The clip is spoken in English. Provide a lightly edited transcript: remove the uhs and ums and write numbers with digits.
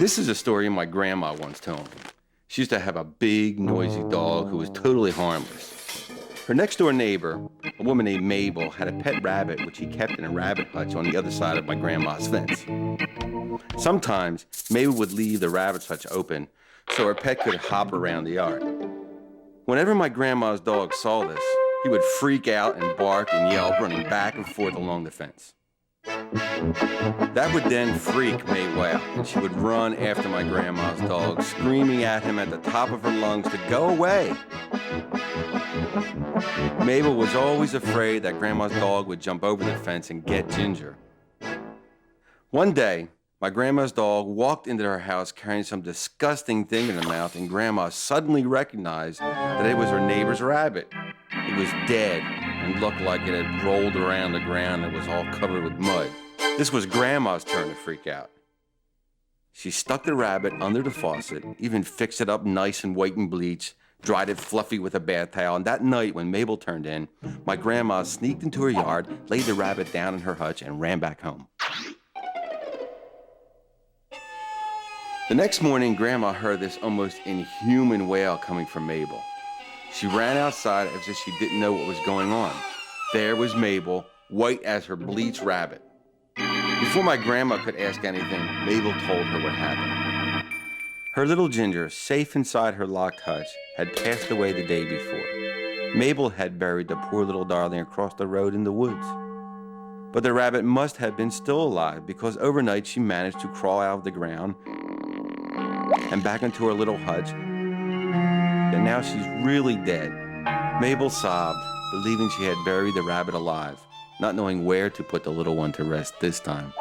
This is a story my grandma once told me. She used to have a big, noisy dog who was totally harmless. Her next-door neighbor, a woman named Mabel, had a pet rabbit which he kept in a rabbit hutch on the other side of my grandma's fence. Sometimes, Mabel would leave the rabbit hutch open so her pet could hop around the yard. Whenever my grandma's dog saw this, he would freak out and bark and yell, running back and forth along the fence. That would then freak Mabel out, and she would run after my grandma's dog, screaming at him at the top of her lungs to go away. Mabel was always afraid that grandma's dog would jump over the fence and get Ginger. One day, my grandma's dog walked into her house carrying some disgusting thing in her mouth, and grandma suddenly recognized that it was her neighbor's rabbit. It was dead and looked like it had rolled around the ground and was all covered with mud. This was grandma's turn to freak out. She stuck the rabbit under the faucet, even fixed it up nice and white and bleached, dried it fluffy with a bath towel, and that night when Mabel turned in, my grandma sneaked into her yard, laid the rabbit down in her hutch, and ran back home. The next morning, Grandma heard this almost inhuman wail coming from Mabel. She ran outside as if she didn't know what was going on. There was Mabel, white as her bleached rabbit. Before my grandma could ask anything, Mabel told her what happened. Her little Ginger, safe inside her locked hutch, had passed away the day before. Mabel had buried the poor little darling across the road in the woods. But the rabbit must have been still alive, because overnight she managed to crawl out of the ground and back into her little hutch, and now she's really dead. Mabel sobbed, believing she had buried the rabbit alive, not knowing where to put the little one to rest this time.